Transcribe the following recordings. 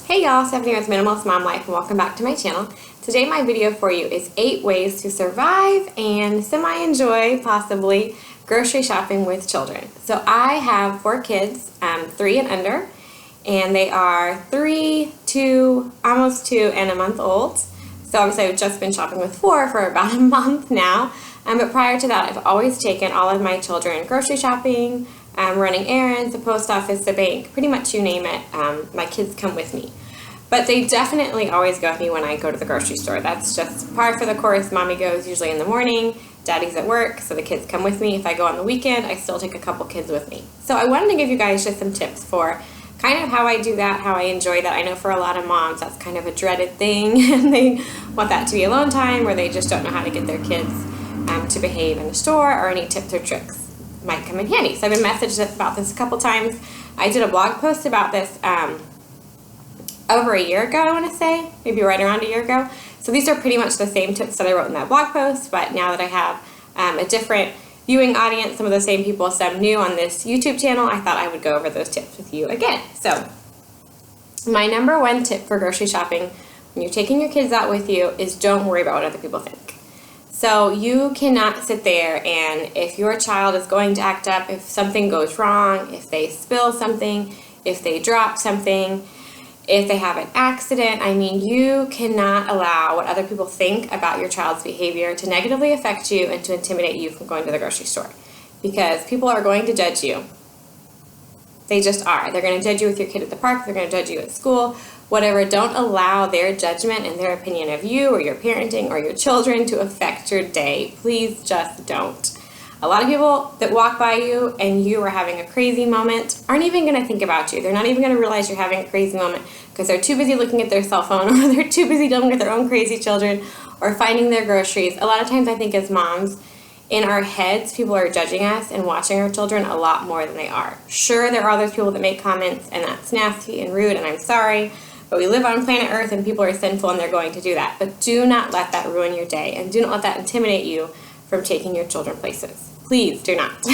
Hey y'all, Stephanie with Minimalist Mom Life and welcome back to my channel. Today my video for you is 8 ways to survive and semi-enjoy, possibly, grocery shopping with children. So I have 4 kids, 3 and under, and they are 3, 2, almost 2, and a month old. So obviously I've just been shopping with 4 for about a month now, but prior to that I've always taken all of my children grocery shopping, running errands, the post office, the bank, pretty much you name it. My kids come with me. But they definitely always go with me when I go to the grocery store. That's just par for the course. Mommy goes usually in the morning, Daddy's at work, so the kids come with me. If I go on the weekend, I still take a couple kids with me. So I wanted to give you guys just some tips for kind of how I do that, how I enjoy that. I know for a lot of moms that's kind of a dreaded thing, and they want that to be alone time, or they just don't know how to get their kids to behave in the store, or any tips or tricks might come in handy. So I've been messaged about this a couple times. I did a blog post about this over a year ago, I want to say, maybe right around a year ago. So these are pretty much the same tips that I wrote in that blog post, but now that I have a different viewing audience, some of the same people, some new on this YouTube channel, I thought I would go over those tips with you again. So my number one tip for grocery shopping when you're taking your kids out with you is don't worry about what other people think. So you cannot sit there and if your child is going to act up, if something goes wrong, if they spill something, if they drop something, if they have an accident, you cannot allow what other people think about your child's behavior to negatively affect you and to intimidate you from going to the grocery store. Because people are going to judge you. They just are. They're going to judge you with your kid at the park. They're going to judge you at school. Whatever. Don't allow their judgment and their opinion of you or your parenting or your children to affect your day. Please just don't. A lot of people that walk by you and you are having a crazy moment aren't even going to think about you. They're not even going to realize you're having a crazy moment because they're too busy looking at their cell phone or they're too busy dealing with their own crazy children or finding their groceries. A lot of times I think as moms, in our heads, people are judging us and watching our children a lot more than they are. Sure, there are those people that make comments and that's nasty and rude and I'm sorry, but we live on planet Earth and people are sinful and they're going to do that. But do not let that ruin your day and do not let that intimidate you from taking your children places. Please do not.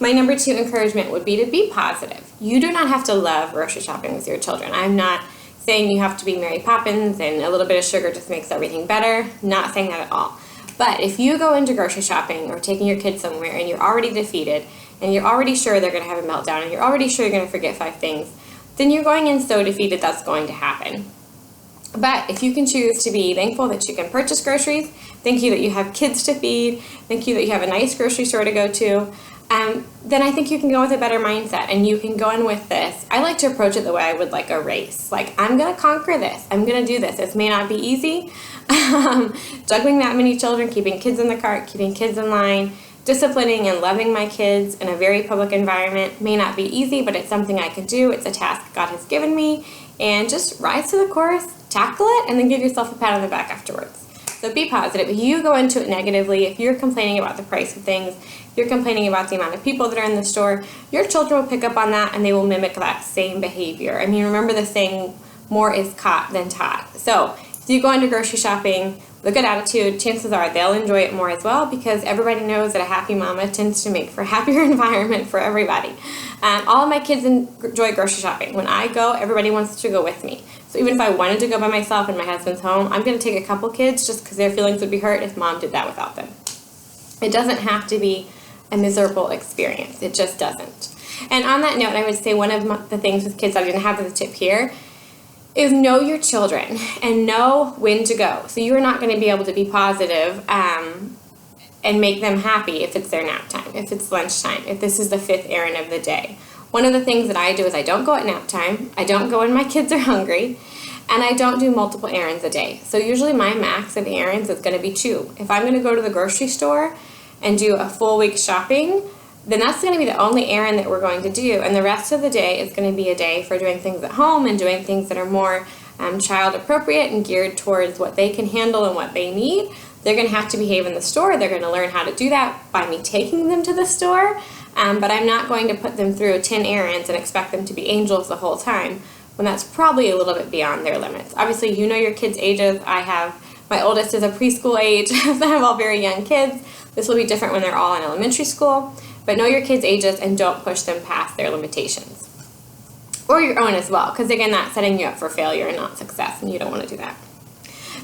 My number 2 encouragement would be to be positive. You do not have to love grocery shopping with your children. I'm not saying you have to be Mary Poppins and a little bit of sugar just makes everything better. Not saying that at all. But if you go into grocery shopping or taking your kids somewhere and you're already defeated and you're already sure they're going to have a meltdown and you're already sure you're going to forget 5 things, then you're going in so defeated that's going to happen. But if you can choose to be thankful that you can purchase groceries, thank you that you have kids to feed, thank you that you have a nice grocery store to go to, then I think you can go with a better mindset and you can go in with this. I like to approach it the way I would like a race. Like, I'm going to conquer this. I'm going to do this. This may not be easy. Juggling that many children, keeping kids in the cart, keeping kids in line, disciplining and loving my kids in a very public environment may not be easy, but it's something I can do. It's a task God has given me. And just rise to the course, tackle it, and then give yourself a pat on the back afterwards. So be positive. If you go into it negatively, if you're complaining about the price of things, if you're complaining about the amount of people that are in the store, your children will pick up on that and they will mimic that same behavior. Remember the saying, more is caught than taught. So if you go into grocery shopping with a good attitude, chances are they'll enjoy it more as well because everybody knows that a happy mama tends to make for a happier environment for everybody. All of my kids enjoy grocery shopping. When I go, everybody wants to go with me. So even if I wanted to go by myself and my husband's home, I'm going to take a couple kids just because their feelings would be hurt if mom did that without them. It doesn't have to be a miserable experience. It just doesn't. And on that note, I would say one of the things with kids, I'm going to have as a tip here, is know your children and know when to go. So you are not going to be able to be positive and make them happy if it's their nap time, if it's lunchtime, if this is the 5th errand of the day. One of the things that I do is I don't go at nap time, I don't go when my kids are hungry, and I don't do multiple errands a day. So usually my max of errands is going to be 2. If I'm going to go to the grocery store and do a full week shopping, then that's going to be the only errand that we're going to do. And the rest of the day is going to be a day for doing things at home and doing things that are more child appropriate and geared towards what they can handle and what they need. They're going to have to behave in the store. They're going to learn how to do that by me taking them to the store. But I'm not going to put them through 10 errands and expect them to be angels the whole time when that's probably a little bit beyond their limits. Obviously, you know your kids' ages. My oldest is a preschool age. I have all very young kids. This will be different when they're all in elementary school. But know your kids' ages and don't push them past their limitations. or your own as well, because again, that's setting you up for failure and not success, and you don't want to do that.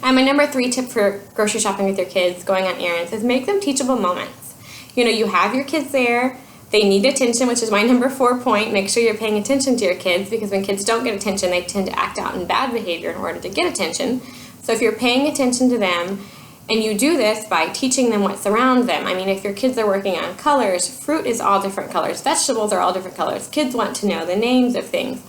My number 3 tip for grocery shopping with your kids, going on errands, is make them teachable moments. You have your kids there. They need attention, which is my number 4 point. Make sure you're paying attention to your kids, because when kids don't get attention, they tend to act out in bad behavior in order to get attention. So if you're paying attention to them, and you do this by teaching them what's around them. I mean, if your kids are working on colors, fruit is all different colors. Vegetables are all different colors. Kids want to know the names of things.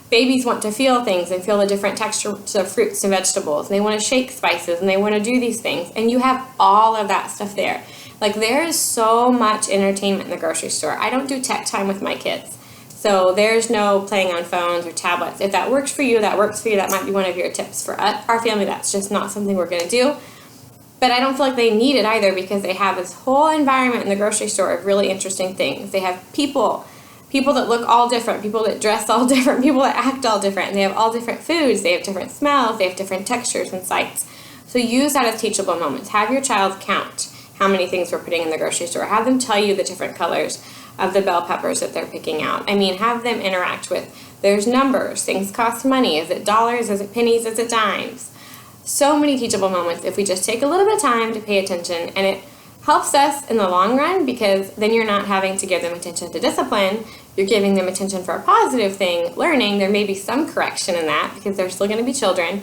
Babies want to feel things and feel the different textures of fruits and vegetables. And they want to shake spices, and they want to do these things. And you have all of that stuff there. Like, there is so much entertainment in the grocery store. I don't do tech time with my kids. So there's no playing on phones or tablets. If that works for you, that works for you. That might be one of your tips. For our family, that's just not something we're going to do. But I don't feel like they need it either, because they have this whole environment in the grocery store of really interesting things. They have people that look all different, people that dress all different, people that act all different, and they have all different foods, they have different smells, they have different textures and sights. So use that as teachable moments. Have your child count how many things we're putting in the grocery store. Have them tell you the different colors of the bell peppers that they're picking out. I mean, have them interact with, there's numbers, things cost money, is it dollars, is it pennies, is it dimes? So many teachable moments if we just take a little bit of time to pay attention, and it helps us in the long run, because then you're not having to give them attention to discipline, you're giving them attention for a positive thing, learning. There may be some correction in that, because they're still going to be children,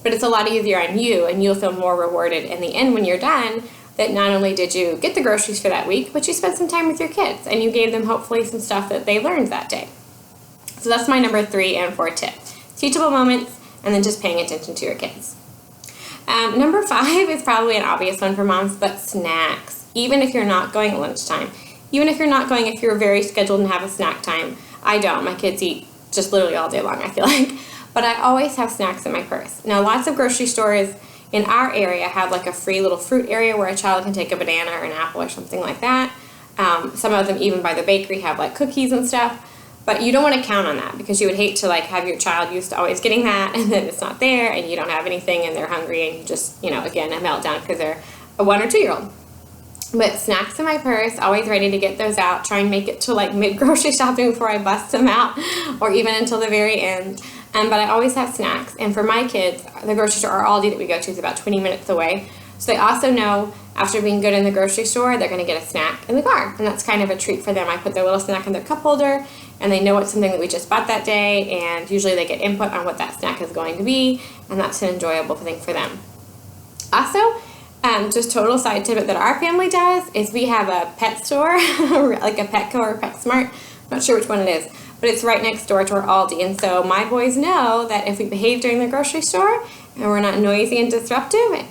but it's a lot easier on you, and you'll feel more rewarded in the end when you're done, that not only did you get the groceries for that week, but you spent some time with your kids, and you gave them hopefully some stuff that they learned that day. So that's my number 3 and 4 tip. Teachable moments, and then just paying attention to your kids. Number 5 is probably an obvious one for moms, but snacks. Even if you're not going at lunchtime, if you're very scheduled and have a snack time. I don't. My kids eat just literally all day long, I feel like. But I always have snacks in my purse. Now, lots of grocery stores in our area have like a free little fruit area where a child can take a banana or an apple or something like that. Some of them, even by the bakery, have like cookies and stuff. But you don't want to count on that, because you would hate to like have your child used to always getting that, and then it's not there and you don't have anything and they're hungry, and you just, again, a meltdown because they're a 1 or 2-year-old. But snacks in my purse, always ready to get those out. Try and make it to like mid-grocery shopping before I bust them out, or even until the very end. But I always have snacks. And for my kids, the grocery store, or Aldi that we go to, is about 20 minutes away. So they also know after being good in the grocery store, they're going to get a snack in the car. And that's kind of a treat for them. I put their little snack in their cup holder, and they know it's something that we just bought that day, and usually they get input on what that snack is going to be, and that's an enjoyable thing for them. Also, just total side tip that our family does is we have a pet store, like a Petco or PetSmart. I'm not sure which one it is, but it's right next door to our Aldi. And so my boys know that if we behave during the grocery store and we're not noisy and disruptive,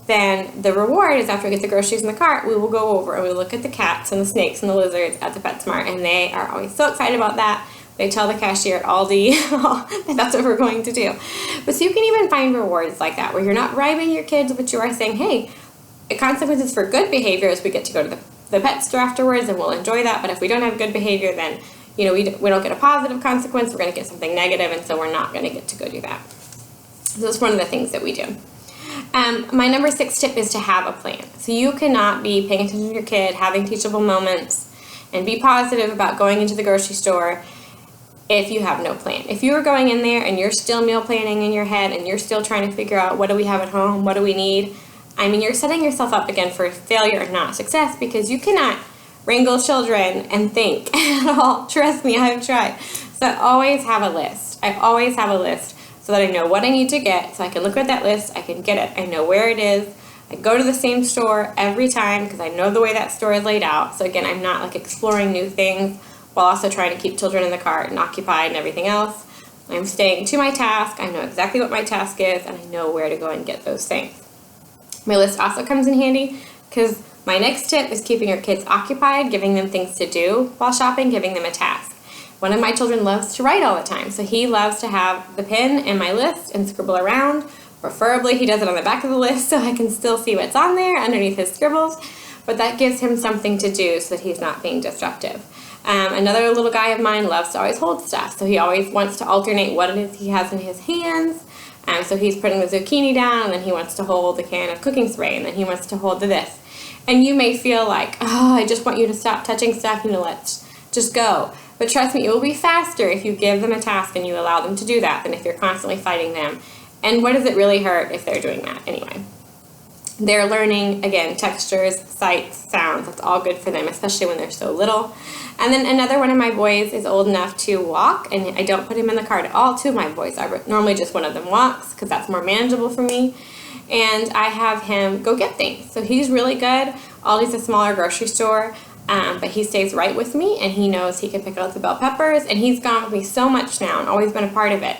then the reward is after we get the groceries in the cart, we will go over and we look at the cats and the snakes and the lizards at the PetSmart, and they are always so excited about that. They tell the cashier at Aldi that that's what we're going to do. But so you can even find rewards like that, where you're not bribing your kids, but you are saying, hey, the consequences for good behavior is we get to go to the pet store afterwards, and we'll enjoy that. But if we don't have good behavior, then we don't get a positive consequence. We're going to get something negative, and so we're not going to get to go do that. So that's one of the things that we do. My number 6 tip is to have a plan. So you cannot be paying attention to your kid, having teachable moments, and be positive about going into the grocery store if you have no plan. If you are going in there and you're still meal planning in your head and you're still trying to figure out what do we have at home, what do we need, you're setting yourself up again for failure and not success, because you cannot wrangle children and think at all. Trust me, I've tried. So I always have a list. So that I know what I need to get, so I can look at that list, I can get it, I know where it is. I go to the same store every time because I know the way that store is laid out. So again, I'm not like exploring new things while also trying to keep children in the cart and occupied and everything else. I'm staying to my task, I know exactly what my task is, and I know where to go and get those things. My list also comes in handy because my next tip is keeping your kids occupied, giving them things to do while shopping, giving them a task. One of my children loves to write all the time, so he loves to have the pen in my list and scribble around. Preferably, he does it on the back of the list so I can still see what's on there underneath his scribbles, but that gives him something to do so that he's not being disruptive. Another little guy of mine loves to always hold stuff, so he always wants to alternate what it is he has in his hands. So he's putting the zucchini down, and then he wants to hold the can of cooking spray, and then he wants to hold this. And you may feel like, oh, I just want you to stop touching stuff, let's just go. But trust me, it will be faster if you give them a task and you allow them to do that than if you're constantly fighting them. And what does it really hurt if they're doing that anyway? They're learning, again, textures, sights, sounds. That's all good for them, especially when they're so little. And then another one of my boys is old enough to walk, and I don't put him in the car at all. Two of my boys are, but normally just one of them walks because that's more manageable for me. And I have him go get things. So he's really good. Aldi's a smaller grocery store, but he stays right with me, and he knows he can pick out the bell peppers, and he's gone with me so much now and always been a part of it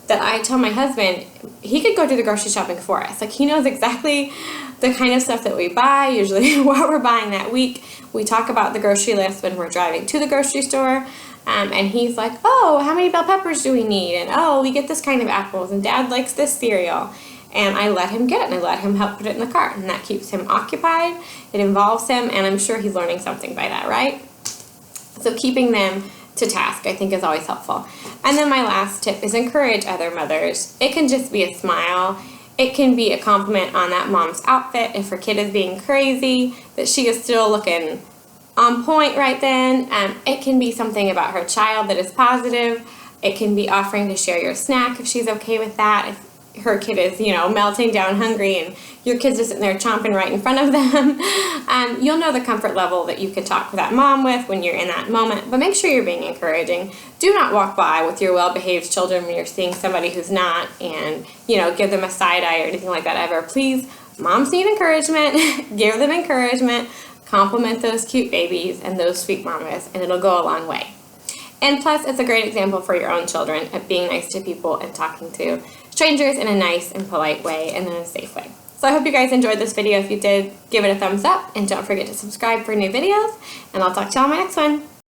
that I tell my husband he could go do the grocery shopping for us. Like, he knows exactly the kind of stuff that we buy, usually what we're buying that week. We talk about the grocery list when we're driving to the grocery store, and he's like, oh, how many bell peppers do we need? And oh, we get this kind of apples, and Dad likes this cereal. And I let him get it, and I let him help put it in the cart, and that keeps him occupied. It involves him, and I'm sure he's learning something by that, right? So keeping them to task, I think, is always helpful. And then my last tip is encourage other mothers. It can just be a smile. It can be a compliment on that mom's outfit if her kid is being crazy, that she is still looking on point right then. It can be something about her child that is positive. It can be offering to share your snack if she's okay with that. If her kid is, melting down hungry and your kid's just sitting there chomping right in front of them, you'll know the comfort level that you can talk with that mom with when you're in that moment. But make sure you're being encouraging. Do not walk by with your well-behaved children when you're seeing somebody who's not and, give them a side eye or anything like that ever. Please, moms need encouragement. Give them encouragement. Compliment those cute babies and those sweet mamas, and it'll go a long way. And plus, it's a great example for your own children of being nice to people and talking to strangers in a nice and polite way and in a safe way. So I hope you guys enjoyed this video. If you did, give it a thumbs up, and don't forget to subscribe for new videos, and I'll talk to y'all in my next one.